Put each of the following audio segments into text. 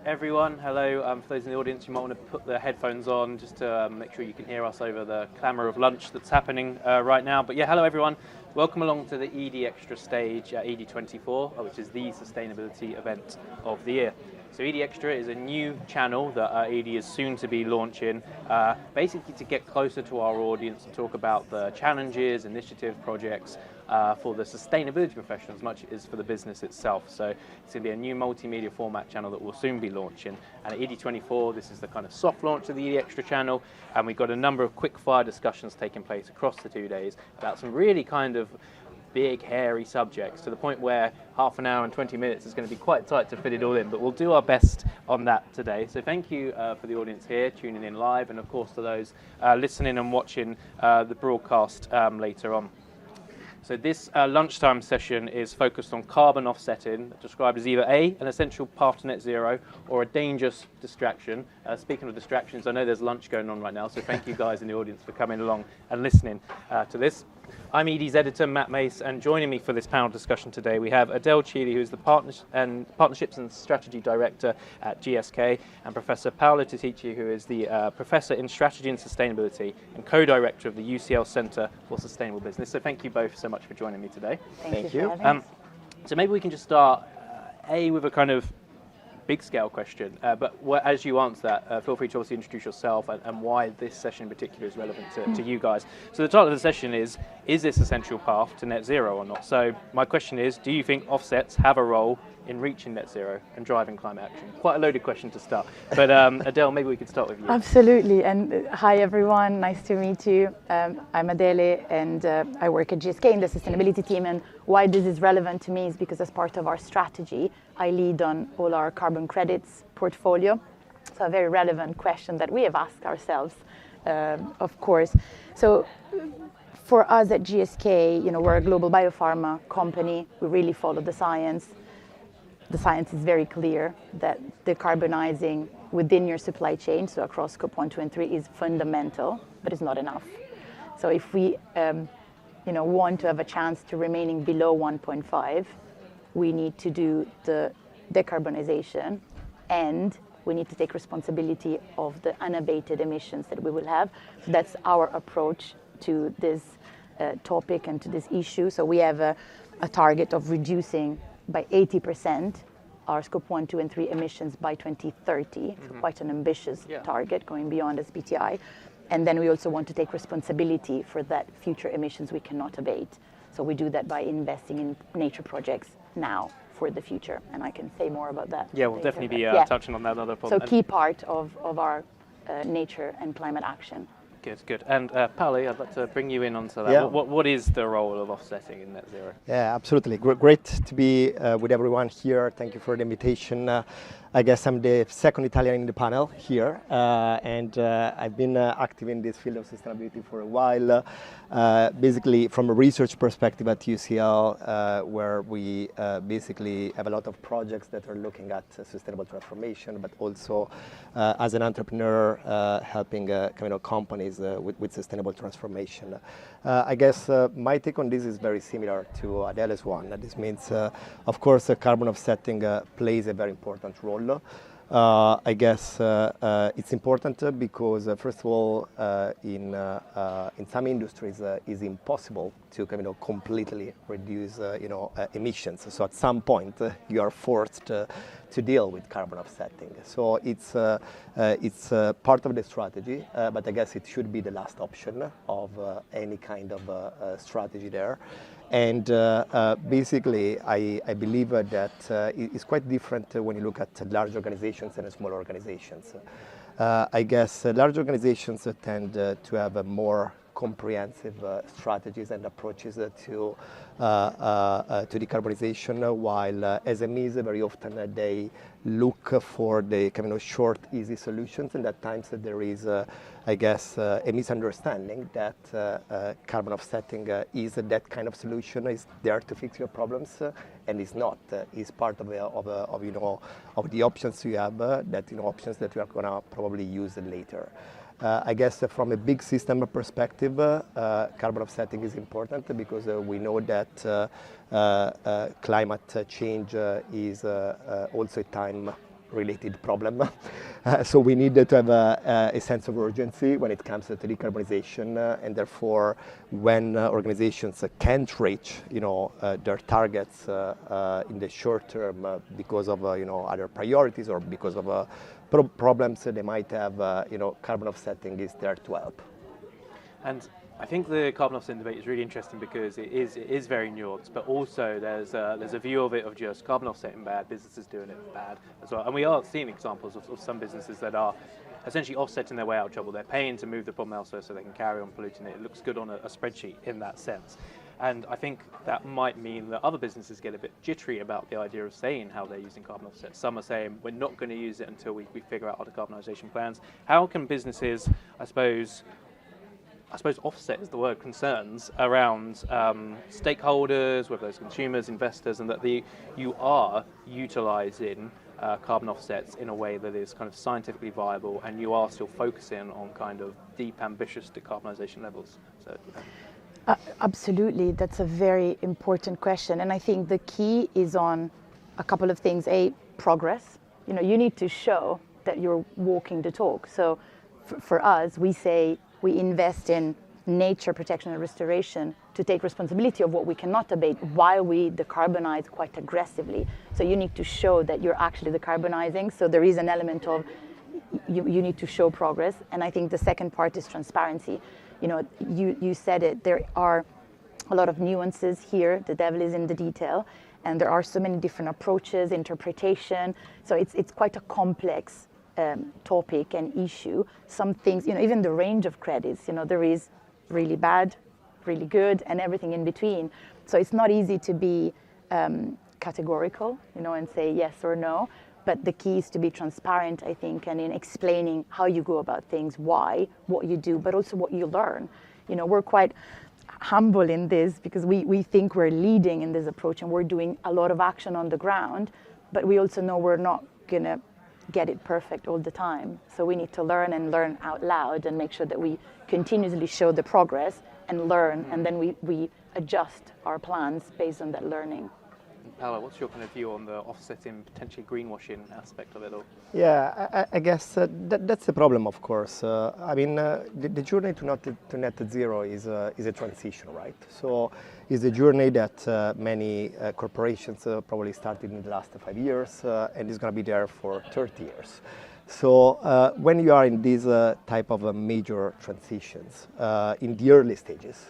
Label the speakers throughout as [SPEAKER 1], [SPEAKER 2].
[SPEAKER 1] everyone. Hello. For those in the audience, you might want to put the headphones on just to make sure you can hear us over the clamour of lunch that's happening right now. But yeah, hello everyone. Welcome along to the Edie Extra stage at Edie 24, which is the sustainability event of the year. So Edie Extra is a new channel that Edie is soon to be launching, basically to get closer to our audience and talk about the challenges, initiatives, projects for the sustainability professionals as much as for the business itself. So it's going to be a new multimedia format channel that we'll soon be launching. And at Edie 24, this is the kind of soft launch of the Edie Extra channel, and we've got a number of quick fire discussions taking place across the 2 days about some really kind of big, hairy subjects, to the point where half an hour and 20 minutes is going to be quite tight to fit it all in, but we'll do our best on that today. So thank you for the audience here tuning in live, and of course to those listening and watching the broadcast later on. So this lunchtime session is focused on carbon offsetting, described as either A, an essential path to net zero, or a dangerous distraction. Speaking of distractions, I know there's lunch going on right now, so thank you guys in the audience for coming along and listening to this. I'm Edie's editor, Matt Mace, and joining me for this panel discussion today, we have Adele, Cheli, who is the Partnerships and Strategy Director at GSK, and Professor Paolo Taticchi, who is the Professor in Strategy and Sustainability and Co-Director of the UCL Centre for Sustainable Business. So thank you both so much for joining me today.
[SPEAKER 2] Thank you.
[SPEAKER 1] So maybe we can just start, with a kind of big scale question, but as you answer that, feel free to obviously introduce yourself and why this session in particular is relevant to you guys. So the title of the session is this essential path to net zero or not? So my question is, do you think offsets have a role in reaching net zero and driving climate action? Quite a loaded question to start, but Adele, maybe we could start with you.
[SPEAKER 2] Absolutely, and hi everyone, nice to meet you. I'm Adele, and I work at GSK in the sustainability team, and why this is relevant to me is because as part of our strategy, I lead on all our carbon credits portfolio. So a very relevant question that we have asked ourselves, of course. So for us at GSK, we're a global biopharma company. We really follow the science. The science is very clear that decarbonizing within your supply chain, so across Scope 1, 2, and 3, is fundamental, but it's not enough. So if we want to have a chance to remaining below 1.5, we need to do the decarbonization, and we need to take responsibility of the unabated emissions that we will have. So that's our approach to this topic and to this issue. So we have a target of reducing by 80% our Scope 1, 2, and 3 emissions by 2030. So quite an ambitious target, going beyond SBTi. And then we also want to take responsibility for that future emissions we cannot abate. So we do that by investing in nature projects now for the future. And I can say more about that.
[SPEAKER 1] Yeah, we'll definitely be touching on that other problem.
[SPEAKER 2] So key part of our nature and climate action.
[SPEAKER 1] Good. And Paolo, I'd like to bring you in onto that.
[SPEAKER 3] Yeah.
[SPEAKER 1] What is the role of offsetting in net zero?
[SPEAKER 3] Yeah, absolutely. Great to be with everyone here. Thank you for the invitation. I guess I'm the second Italian in the panel here, and I've been active in this field of sustainability for a while, basically from a research perspective at UCL, where we basically have a lot of projects that are looking at sustainable transformation, but also as an entrepreneur helping companies with sustainable transformation. I guess my take on this is very similar to Adele's one. This means, of course, carbon offsetting plays a very important role. I guess it's important because, first of all, in some industries, it's impossible to completely reduce emissions. So at some point, you are forced to deal with carbon offsetting. So it's part of the strategy, but I guess it should be the last option of any kind of strategy there. And basically, I believe that it's quite different when you look at large organizations and small organizations. I guess large organizations tend to have more comprehensive strategies and approaches to decarbonization, while SMEs very often they look for the short, easy solutions, and at times there is, I guess, a misunderstanding that carbon offsetting is that kind of solution, is there to fix your problems, and it's not. It's part of the options you have, options that we are gonna probably use later. I guess from a big system perspective, carbon offsetting is important because we know that climate change is also a time related problem. So we need to have a sense of urgency when it comes to decarbonization, and therefore when organizations can't reach their targets in the short term because of other priorities or because of problems they might have, carbon offsetting is there to help.
[SPEAKER 1] And I think the carbon offsetting debate is really interesting because it is very nuanced, but also there's a view of it of just carbon offsetting bad, businesses doing it bad as well. And we are seeing examples of some businesses that are essentially offsetting their way out of trouble. They're paying to move the problem elsewhere so they can carry on polluting it. It looks good on a spreadsheet in that sense. And I think that might mean that other businesses get a bit jittery about the idea of saying how they're using carbon offsets. Some are saying we're not going to use it until we figure out our decarbonisation plans. How can businesses, I suppose offset is the word, concerns around stakeholders, whether those consumers, investors, and that you are utilising carbon offsets in a way that is kind of scientifically viable, and you are still focusing on kind of deep, ambitious decarbonisation levels. So.
[SPEAKER 2] Absolutely, that's a very important question, and I think the key is on a couple of things. Progress. You need to show that you're walking the talk. So, for us, we say we invest in nature protection and restoration to take responsibility of what we cannot abate while we decarbonize quite aggressively. So you need to show that you're actually decarbonizing. So there is an element of you need to show progress. And I think the second part is transparency. You said it, there are a lot of nuances here. The devil is in the detail. And there are so many different approaches, interpretation. So it's quite a complex topic and issue. Some things, even the range of credits, there is really bad, really good, and everything in between. So it's not easy to be categorical, and say yes or no. But the key is to be transparent, I think, and in explaining how you go about things, why, what you do, but also what you learn. We're quite humble in this because we think we're leading in this approach and we're doing a lot of action on the ground, but we also know we're not going to get it perfect all the time. So we need to learn and learn out loud and make sure that we continuously show the progress and learn, and then we adjust our plans based on that learning.
[SPEAKER 1] Paolo, what's your kind of view on the offsetting, potentially greenwashing aspect of it all?
[SPEAKER 3] Yeah, I guess that's the problem, of course. The journey to net zero is a transition, right? So it's a journey that many corporations probably started in the last 5 years and is going to be there for 30 years. So when you are in these type of major transitions, in the early stages,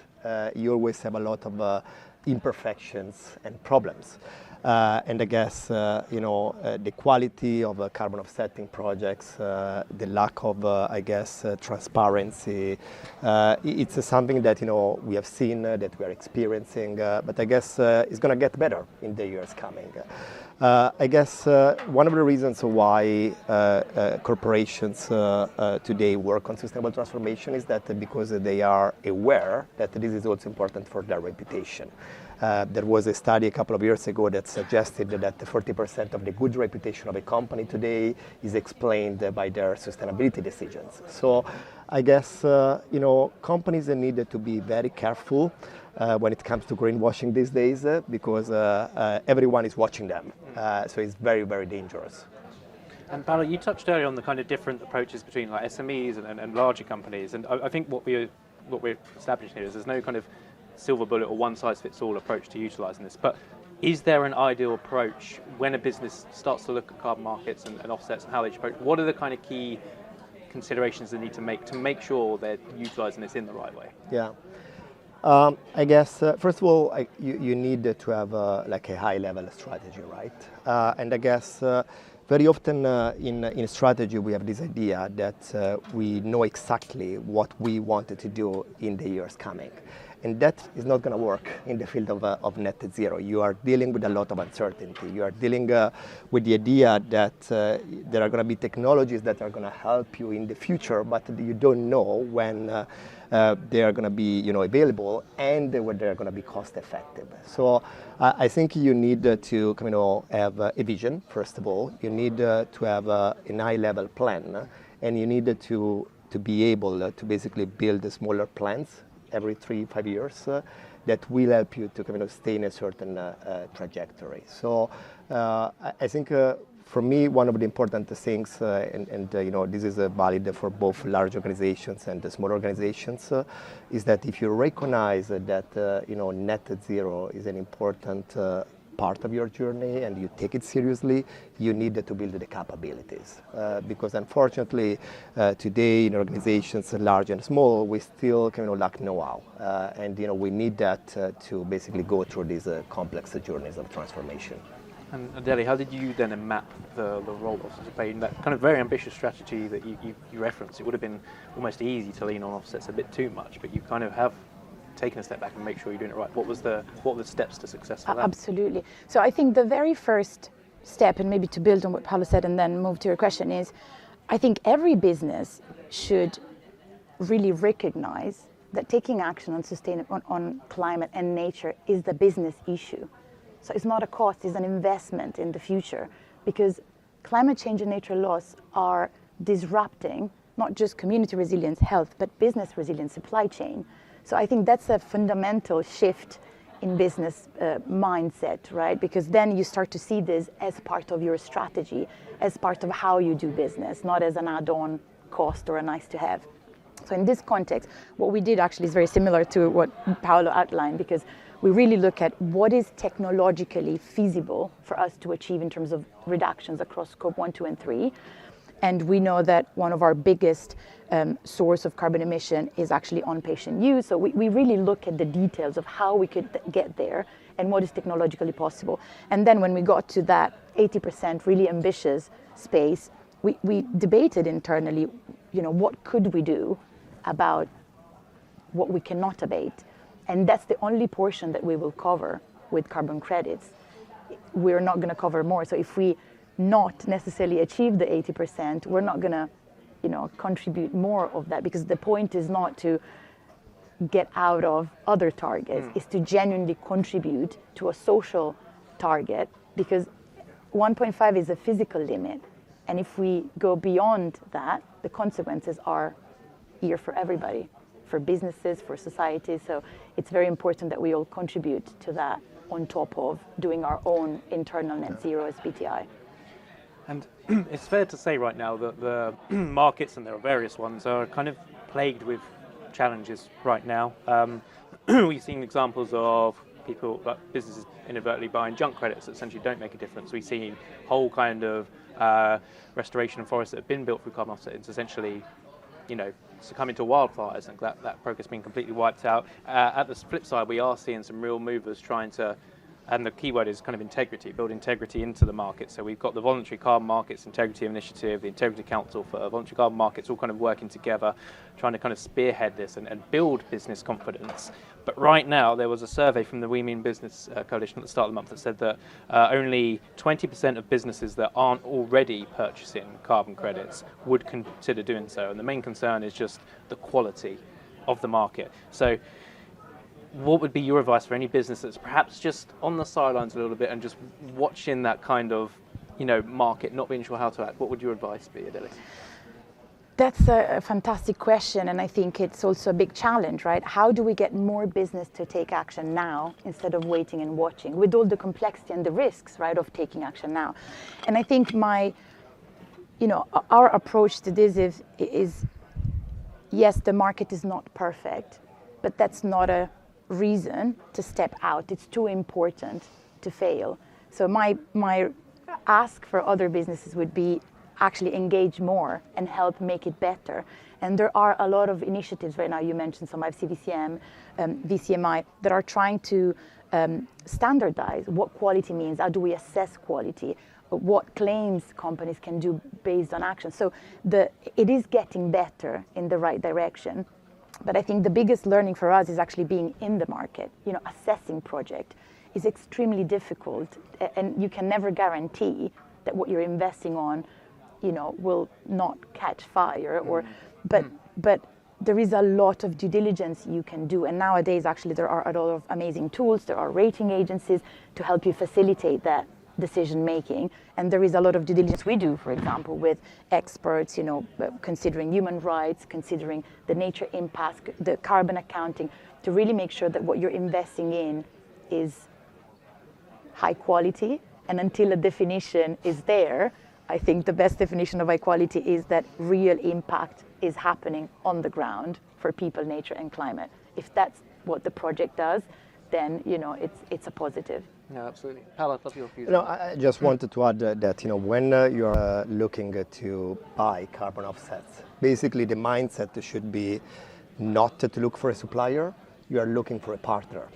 [SPEAKER 3] you always have a lot of imperfections and problems. And I guess, the quality of carbon offsetting projects, the lack of, transparency, it's something that, we have seen, that we are experiencing, but I guess it's going to get better in the years coming. I guess one of the reasons why corporations today work on sustainable transformation is that because they are aware that this is also important for their reputation. There was a study a couple of years ago that suggested that 40% of the good reputation of a company today is explained by their sustainability decisions. So I guess, companies need to be very careful when it comes to greenwashing these days because everyone is watching them. So it's very, very dangerous.
[SPEAKER 1] And Paolo, you touched earlier on the kind of different approaches between like SMEs and larger companies. And I think what we're establishing here is there's no kind of silver bullet or one-size-fits-all approach to utilising this. But is there an ideal approach when a business starts to look at carbon markets and offsets and how they should approach? What are the kind of key considerations they need to make sure they're utilising this in the right way? Yeah.
[SPEAKER 3] I guess, first of all, you need to have a high-level strategy, right? And I guess very often in strategy we have this idea that we know exactly what we wanted to do in the years coming. And that is not going to work in the field of net zero. You are dealing with a lot of uncertainty. You are dealing with the idea that there are going to be technologies that are going to help you in the future, but you don't know when they are going to be available and when they are going to be cost effective. So I think you need to have a vision, first of all. You need to have a high-level plan, and you need to be able to basically build smaller plans every 3-5 years that will help you to stay in a certain trajectory. So I think for me, one of the important things, this is valid for both large organizations and the small organizations, is that if you recognize that net zero is an important part of your journey and you take it seriously, you need to build the capabilities. Because unfortunately, today in organizations large and small, we still lack know-how. And we need that to basically go through these complex journeys of transformation.
[SPEAKER 1] And Adele, how did you then map the role of play in that kind of very ambitious strategy that you referenced? It would have been almost easy to lean on offsets a bit too much, but you kind of have taken a step back and make sure you're doing it right. What were the steps to success for that?
[SPEAKER 2] Absolutely. So I think the very first step, and maybe to build on what Paolo said and then move to your question, is I think every business should really recognize that taking action on climate and nature is the business issue. So it's not a cost, it's an investment in the future, because climate change and nature loss are disrupting not just community resilience, health, but business resilience, supply chain. So I think that's a fundamental shift in business mindset, right? Because then you start to see this as part of your strategy, as part of how you do business, not as an add-on cost or a nice to have. So in this context, what we did actually is very similar to what Paolo outlined, because we really look at what is technologically feasible for us to achieve in terms of reductions across scope 1, 2, and 3. And we know that one of our biggest source of carbon emission is actually on patient use. So we really look at the details of how we could get there and what is technologically possible. And then when we got to that 80% really ambitious space, we debated internally, what could we do about what we cannot abate? And that's the only portion that we will cover with carbon credits. We're not going to cover more. So if we not necessarily achieve the 80%, we're not going to, contribute more of that, because the point is not to get out of other targets, it's to genuinely contribute to a social target, because 1.5 is a physical limit. And if we go beyond that, the consequences are here for everybody, for businesses, for society. So it's very important that we all contribute to that on top of doing our own internal net zero as BTI.
[SPEAKER 1] And it's fair to say right now that the markets, and there are various ones, are kind of plagued with challenges right now. We've seen examples of businesses inadvertently buying junk credits that essentially don't make a difference. We've seen whole kind of restoration of forests that have been built through carbon offsets essentially, succumbing to wildfires, and that progress being completely wiped out. At the flip side, we are seeing some real movers trying to, and the key word is kind of integrity, build integrity into the market. So we've got the Voluntary Carbon Markets Integrity Initiative, the Integrity Council for Voluntary Carbon Markets, all kind of working together, trying to kind of spearhead this and build business confidence. But right now, there was a survey from the We Mean Business Coalition at the start of the month that said that only 20% of businesses that aren't already purchasing carbon credits would consider doing so. And the main concern is just the quality of the market. So what would be your advice for any business that's perhaps just on the sidelines a little bit and just watching that kind of, market, not being sure how to act? What would your advice be, Adele?
[SPEAKER 2] That's a fantastic question, and I think it's also a big challenge, right? How do we get more business to take action now instead of waiting and watching, with all the complexity and the risks, right, of taking action now? And I think our approach to this is yes, the market is not perfect, but that's not a reason to step out. It's too important to fail. So my ask for other businesses would be actually engage more and help make it better. And there are a lot of initiatives right now. You mentioned some IFC-VCM, VCMI, that are trying to standardize what quality means. How do we assess quality? What claims companies can do based on action. So it is getting better in the right direction. But I think the biggest learning for us is actually being in the market. Assessing project is extremely difficult, and you can never guarantee that what you're investing on, will not catch fire. But there is a lot of due diligence you can do, and nowadays actually there are a lot of amazing tools. There are rating agencies to help you facilitate that decision making, and there is a lot of due diligence we do, for example, with experts, considering human rights, considering the nature impacts, the carbon accounting, to really make sure that what you're investing in is high quality And until a definition is there, I think the best definition of high quality is that real impact is happening on the ground for people, nature, and climate. If that's what the project does, then it's a positive.
[SPEAKER 1] No, absolutely. Paolo, I'd love your views.
[SPEAKER 3] I just wanted to add that when you're looking to buy carbon offsets, basically the mindset should be not to look for a supplier. You are looking for a partner.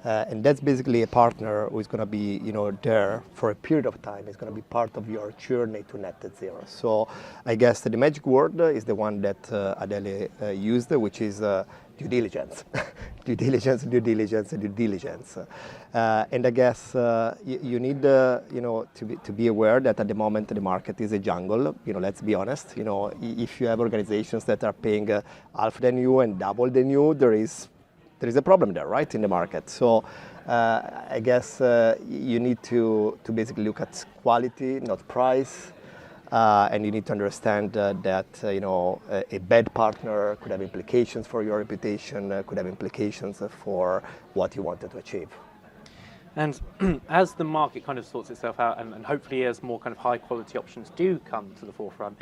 [SPEAKER 3] And that's basically a partner who is going to be, there for a period of time. It's going to be part of your journey to net zero. So I guess the magic word is the one that Adele used, which is due diligence. Due diligence, due diligence, due diligence. And I guess you need, to be aware that at the moment the market is a jungle. Let's be honest. If you have organizations that are paying half than you and double than you, there is a problem there, right, in the market. So I guess you need to basically look at quality, not price, and you need to understand that a bad partner could have implications for your reputation, could have implications for what you wanted to achieve.
[SPEAKER 1] And as the market kind of sorts itself out, and hopefully as more kind of high quality options do come to the forefront,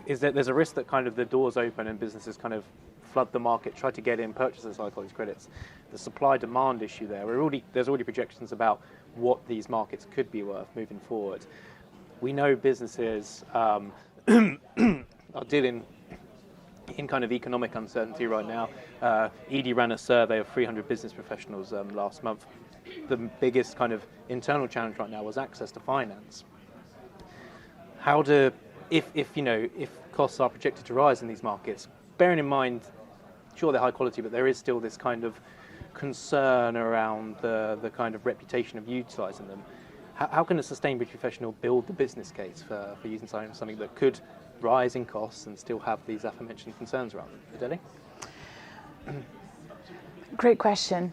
[SPEAKER 1] is that there's a risk that kind of the doors open and businesses kind of flood the market, try to get in, purchase those high quality credits. The supply-demand issue there's already projections about what these markets could be worth moving forward. We know businesses are dealing in kind of economic uncertainty right now. Edie ran a survey of 300 business professionals last month. The biggest kind of internal challenge right now was access to finance. If costs are projected to rise in these markets, bearing in mind, sure, they're high quality, but there is still this kind of concern around the kind of reputation of utilising them. How can a sustainability professional build the business case for using something that could rise in costs and still have these aforementioned concerns around it? Adele?
[SPEAKER 2] Great question.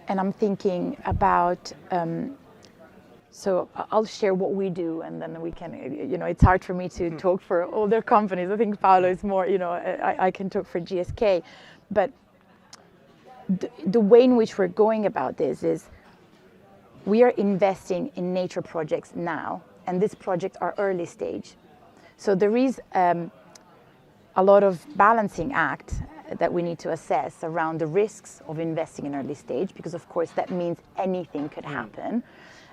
[SPEAKER 2] And I'm thinking about, so I'll share what we do, and then we can, it's hard for me to talk for all their companies. I think Paolo is more, I can talk for GSK. But the way in which we're going about this is we are investing in nature projects now, and these projects are early stage. So there is a lot of balancing act that we need to assess around the risks of investing in early stage, because of course that means anything could happen.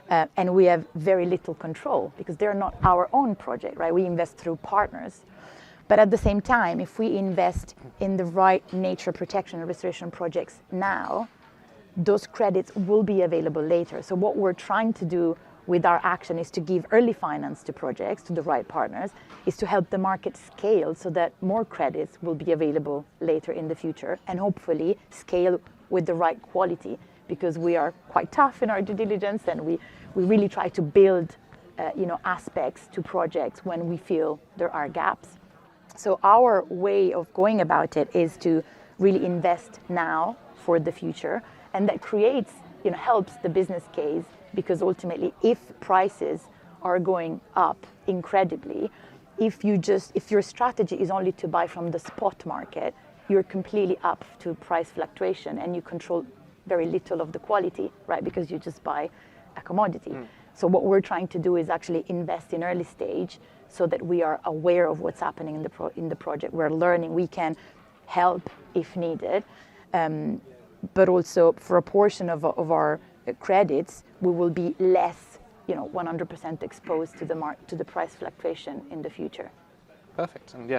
[SPEAKER 2] And we have very little control because they're not our own project, right? We invest through partners. But at the same time, if we invest in the right nature protection and restoration projects now, those credits will be available later. So what we're trying to do with our action is to give early finance to projects, to the right partners, is to help the market scale so that more credits will be available later in the future, and hopefully scale with the right quality, because we are quite tough in our due diligence, and we really try to build aspects to projects when we feel there are gaps. So our way of going about it is to really invest now for the future, and that creates, helps the business case, because ultimately if prices are going up incredibly, if your strategy is only to buy from the spot market, you're completely up to price fluctuation and you control very little of the quality, right? Because you just buy a commodity. So what we're trying to do is actually invest in early stage so that we are aware of what's happening in the project. We're learning, we can help if needed, but also for a portion of our credits, we will be less, 100% exposed to the price fluctuation in the future.
[SPEAKER 1] Perfect. And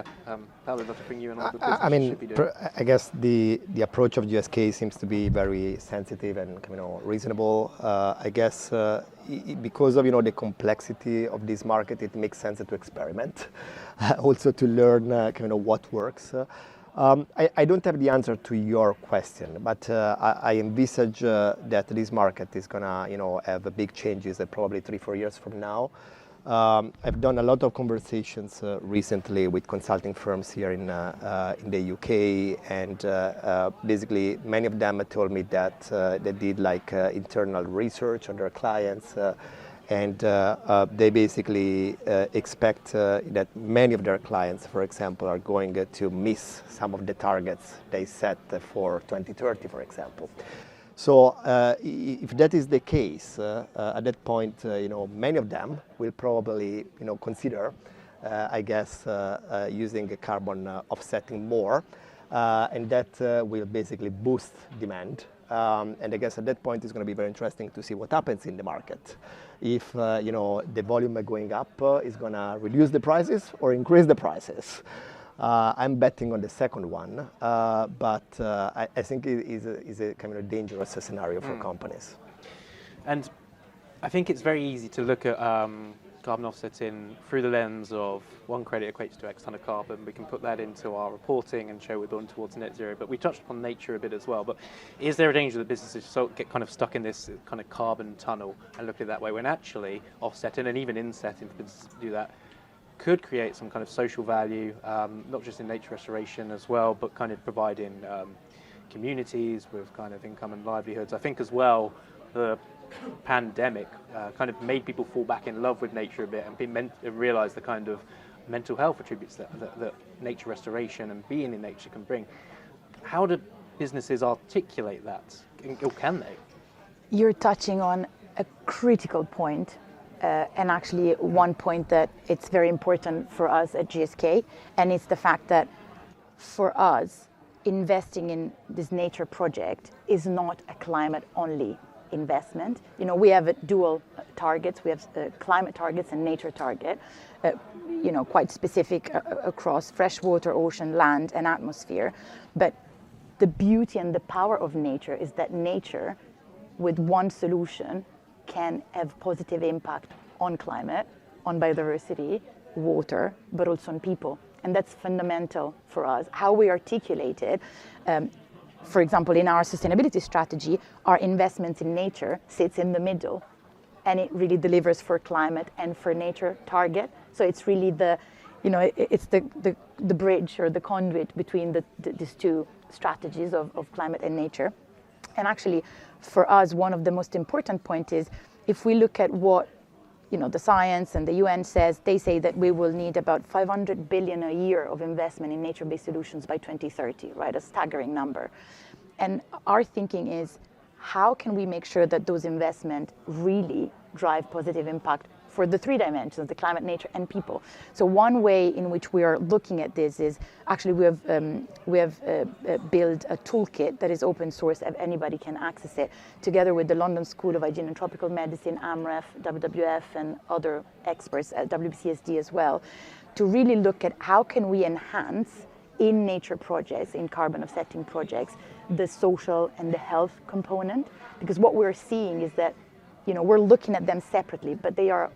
[SPEAKER 1] Paolo, I'd love to bring you in on the business should be doing.
[SPEAKER 3] I guess the approach of GSK seems to be very sensitive and reasonable. I guess because of the complexity of this market, it makes sense to experiment, also to learn what works. I don't have the answer to your question, but I envisage that this market is gonna have big changes probably 3-4 years from now. I've done a lot of conversations recently with consulting firms here in the UK, and basically many of them told me that they did internal research on their clients, and they basically expect that many of their clients, for example, are going to miss some of the targets they set for 2030, for example. So if that is the case, at that point, many of them will probably, consider, I guess, using a carbon offsetting more, and that will basically boost demand. And I guess at that point, it's going to be very interesting to see what happens in the market. If the volume going up is going to reduce the prices or increase the prices. I'm betting on the second one, but I think it is a kind of dangerous scenario for companies.
[SPEAKER 1] And I think it's very easy to look at carbon offsetting through the lens of one credit equates to X ton of carbon. We can put that into our reporting and show we're going towards net zero. But we touched upon nature a bit as well. But is there a danger that businesses get kind of stuck in this kind of carbon tunnel and look at it that way, when actually offsetting and even insetting for businesses to do that could create some kind of social value, not just in nature restoration as well, but kind of providing communities with kind of income and livelihoods. I think as well, the pandemic kind of made people fall back in love with nature a bit and realize the kind of mental health attributes that nature restoration and being in nature can bring. How do businesses articulate that, or can they?
[SPEAKER 2] You're touching on a critical point. And actually one point that it's very important for us at GSK, and it's the fact that for us, investing in this nature project is not a climate-only investment. We have dual targets. We have climate targets and nature target, quite specific across freshwater, ocean, land, and atmosphere. But the beauty and the power of nature is that nature, with one solution, can have positive impact on climate, on biodiversity, water, but also on people. And that's fundamental for us. How we articulate it, for example, in our sustainability strategy, our investments in nature sits in the middle, and it really delivers for climate and for nature target. So it's really the bridge or the conduit between these two strategies of climate and nature. And actually, for us, one of the most important points is, if we look at what the science and the UN says, they say that we will need about 500 billion a year of investment in nature-based solutions by 2030, right? A staggering number. And our thinking is, how can we make sure that those investments really drive positive impact for the three dimensions, the climate, nature, and people? So one way in which we are looking at this is, actually we have built a toolkit that is open source, and anybody can access it, together with the London School of Hygiene and Tropical Medicine, AMREF, WWF, and other experts at WCSD as well, to really look at how can we enhance in nature projects, in carbon offsetting projects, the social and the health component. Because what we're seeing is that we're looking at them separately, but they are,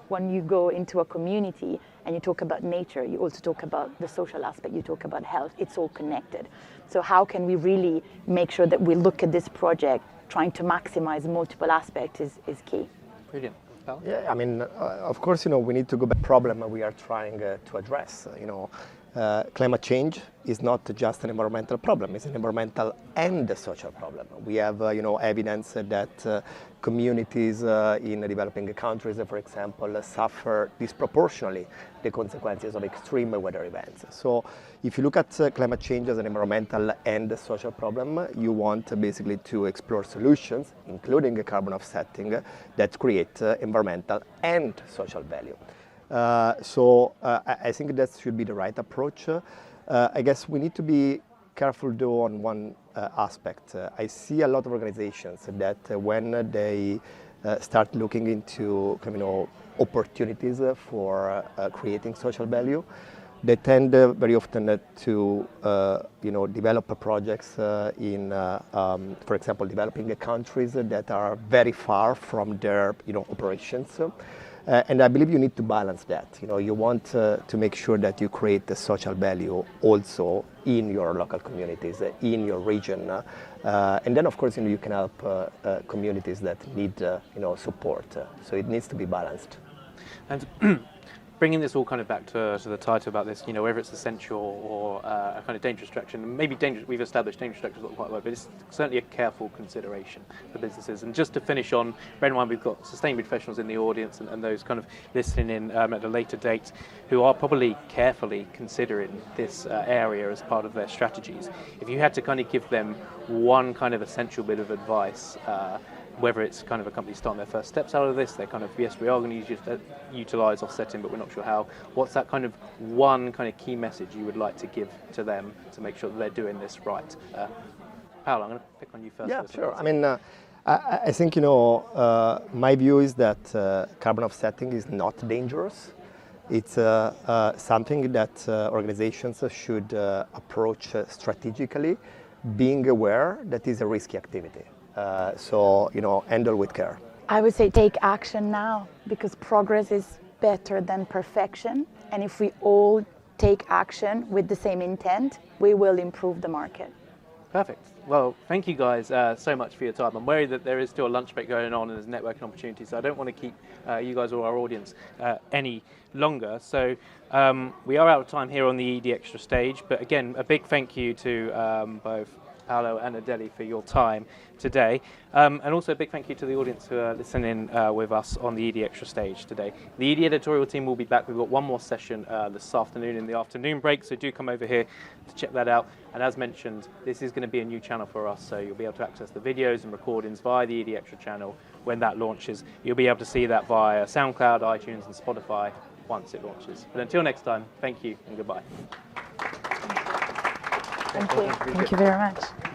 [SPEAKER 2] when you go into a community and you talk about nature, you also talk about the social aspect, you talk about health, it's all connected. So how can we really make sure that we look at this project trying to maximize multiple aspects is key.
[SPEAKER 1] Brilliant. Paolo?
[SPEAKER 3] Yeah, I mean, of course, we need to go back to the problem we are trying to address. Climate change is not just an environmental problem, it's an environmental and a social problem. We have evidence that communities in developing countries, for example, suffer disproportionately the consequences of extreme weather events. So if you look at climate change as an environmental and social problem, you want basically to explore solutions, including carbon offsetting, that create environmental and social value. So I think that should be the right approach. I guess we need to be careful though on one aspect. I see a lot of organizations that when they start looking into opportunities for creating social value, they tend very often to develop projects in, for example, developing countries that are very far from their operations. And I believe you need to balance that. You want to make sure that you create the social value also in your local communities, in your region. And then, of course, you can help communities that need support. So it needs to be balanced.
[SPEAKER 1] And bringing this all kind of back to the title about this, you know, whether it's essential or a kind of dangerous distraction, maybe dangerous, we've established dangerous distraction is not quite right, but it's certainly a careful consideration for businesses. And just to finish on, bear in mind we've got sustainability professionals in the audience and those kind of listening in at a later date who are probably carefully considering this area as part of their strategies. If you had to kind of give them one kind of essential bit of advice, whether it's kind of a company starting their first steps out of this, they're kind of, yes, we are going to utilise offsetting, but we're not sure how. What's that kind of one kind of key message you would like to give to them to make sure that they're doing this right? Paolo, I'm going to pick on you first.
[SPEAKER 3] Yeah, sure. I mean, I think, you know, my view is that carbon offsetting is not dangerous. It's something that organizations should approach strategically, being aware that is a risky activity. So, you know, handle with care.
[SPEAKER 2] I would say take action now, because progress is better than perfection. And if we all take action with the same intent, we will improve the market.
[SPEAKER 1] Perfect. Well, thank you guys so much for your time. I'm worried that there is still a lunch break going on and there's networking opportunities, so I don't want to keep you guys or our audience any longer. So we are out of time here on the ED Extra stage, but again, a big thank you to both Paolo and Adele for your time today, and also a big thank you to the audience who are listening with us on the ED Extra stage today. The ED editorial team will be back. We've got one more session this afternoon in the afternoon break, so do come over here to check that out. And as mentioned, this is going to be a new channel for us, so you'll be able to access the videos and recordings via the ED Extra channel when that launches. You'll be able to see that via SoundCloud, iTunes and Spotify once it launches. But until next time, thank you and goodbye.
[SPEAKER 2] Thank you. Thank you very much.